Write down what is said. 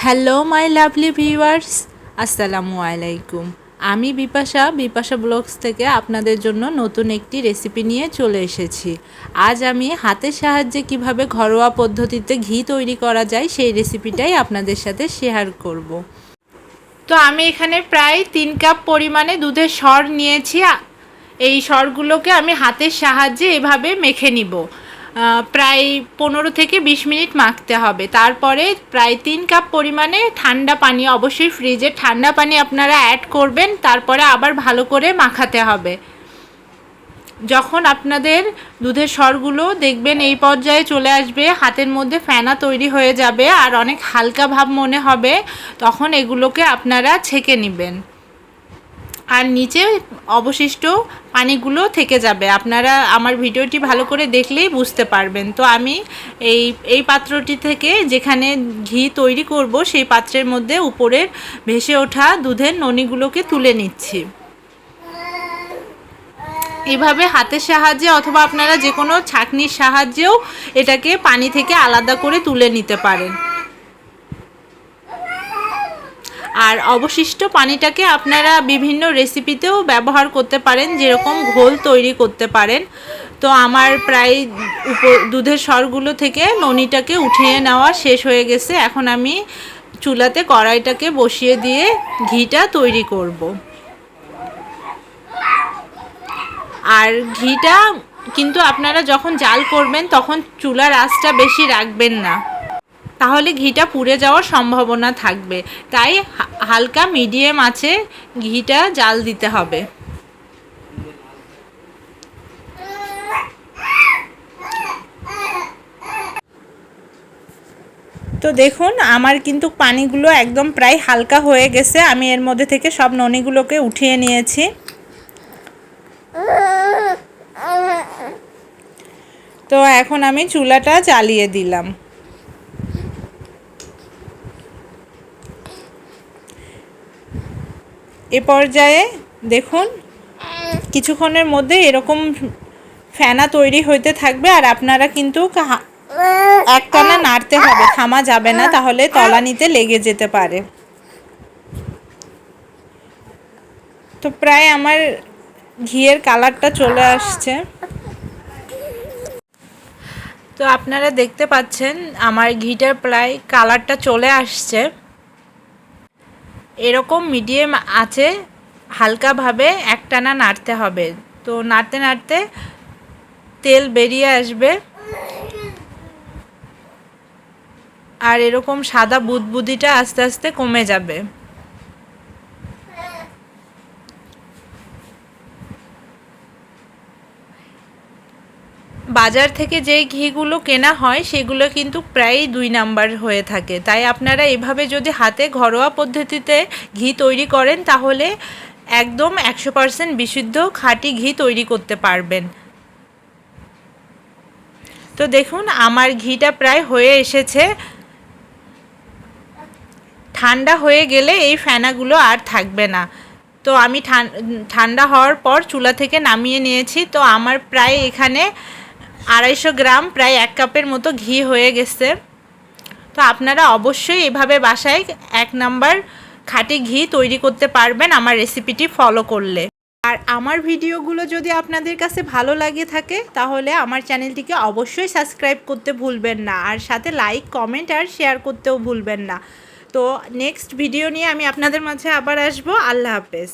Hello my lovely viewers, আসসালামু আলাইকুম। আমি বিপাশা ব্লগস থেকে আপনাদের জন্য নতুন একটি রেসিপি নিয়ে চলে এসেছি। আজ আমি হাতের সাহায্যে কিভাবে ঘরোয়া পদ্ধতিতে ঘি তৈরি করা যায় সেই রেসিপিটাই আপনাদের সাথে শেয়ার করব। তো আমি এখানে প্রায় 3 কাপ পরিমাণে দুধের সর নিয়েছি। এই সরগুলোকে আমি হাতের সাহায্যে এভাবে মেখে নিব। প্রায় 15 থেকে 20 মিনিট মাখতে হবে। তারপরে প্রায় 3 কাপ পরিমাণে ঠান্ডা পানি, অবশ্যই ফ্রিজের ঠান্ডা পানি আপনারা অ্যাড করবেন। তারপরে আবার ভালো করে মাখাতে হবে। যখন আপনাদের দুধের সরগুলো দেখবেন এই পর্যায়ে চলে আসবে, হাতের মধ্যে ফেনা তৈরি হয়ে যাবে আর অনেক হালকা ভাব মনে হবে, তখন এগুলোকে আপনারা ছেঁকে নেবেন। আর নিচে অবশিষ্ট পানিগুলো থেকে যাবে। আপনারা আমার ভিডিওটি ভালো করে দেখলেই বুঝতে পারবেন। তো আমি এই পাত্রটি থেকে যেখানে ঘি তৈরি করব সেই পাত্রের মধ্যে উপরের ভেসে ওঠা দুধের ননিগুলোকে তুলে নিচ্ছি। এভাবে হাতের সাহায্যে অথবা আপনারা যে কোনো ছাঁকনির সাহায্যেও এটাকে পানি থেকে আলাদা করে তুলে নিতে পারেন। আর অবশিষ্ট পানিটাকে আপনারা বিভিন্ন রেসিপিতেও ব্যবহার করতে পারেন, যেরকম ঘোল তৈরি করতে পারেন। তো আমার প্রায় দুধের সরগুলো থেকে ননিটাকে উঠিয়ে নেওয়া শেষ হয়ে গেছে। এখন আমি চুলাতে কড়াইটাকে বসিয়ে দিয়ে ঘিটা তৈরি করব। আর ঘিটা কিন্তু আপনারা যখন জাল করবেন তখন চুলার আঁচটা বেশি রাখবেন না, তাহলে ঘিটা পুড়ে যাওয়ার সম্ভাবনা থাকবে। তাই হালকা মিডিয়াম আঁচে ঘিটা জাল দিতে হবে। তো দেখুন আমার কিন্তু পানিগুলো একদম প্রায় হালকা হয়ে গেছে। আমি এর মধ্যে থেকে সব ননিগুলোকে উঠিয়ে নিয়েছি। তো এখন আমি চুলাটা জ্বালিয়ে দিলাম। এ পর্যায়ে দেখুন কিছুক্ষণের মধ্যে এরকম ফেনা তৈরি হতে থাকবে। আর আপনারা কিন্তু একটানা নাড়তে হবে, থামা যাবে না, তাহলে তলানিতে লেগে যেতে পারে। তো প্রায় আমার ঘিয়ের কালারটা চলে আসছে। তো আপনারা দেখতে পাচ্ছেন আমার ঘিটার প্রায় কালারটা চলে আসছে। এরকম মিডিয়াম আছে হালকাভাবে একটানা নাড়তে হবে। তো নাড়তে নাড়তে তেল বেরিয়ে আসবে আর এরকম সাদা বুদবুদিটা আস্তে আস্তে কমে যাবে। বাজার থেকে যেই ঘিগুলো কেনা হয় সেগুলো কিন্তু প্রায় 2 নাম্বার হয়ে থাকে। তাই আপনারা এভাবে যদি হাতে ঘরোয়া পদ্ধতিতে ঘি তৈরি করেন তাহলে একদম 100% বিশুদ্ধ খাঁটি ঘি তৈরি করতে পারবেন। তো দেখুন আমার ঘিটা প্রায় হয়ে এসেছে। ঠান্ডা হয়ে গেলে এই ফেনাগুলো আর থাকবে না। তো আমি ঠান্ডা হওয়ার পর চুলা থেকে নামিয়ে নিয়েছি। তো আমার প্রায় এখানে 250 গ্রাম, প্রায় 1 কাপের মতো ঘি হয়ে গেছে। তো আপনারা অবশ্যই এভাবে বাসায় 1 নাম্বার খাঁটি ঘি তৈরি করতে পারবেন আমার রেসিপিটি ফলো করলে। আর আমার ভিডিওগুলো যদি আপনাদের কাছে ভালো লাগে থাকে তাহলে আমার চ্যানেলটিকে অবশ্যই সাবস্ক্রাইব করতে ভুলবেন না, আর সাথে লাইক, কমেন্ট আর শেয়ার করতেও ভুলবেন না। তো নেক্সট ভিডিও নিয়ে আমি আপনাদের মাঝে আবার আসবো। আল্লাহ হাফেজ।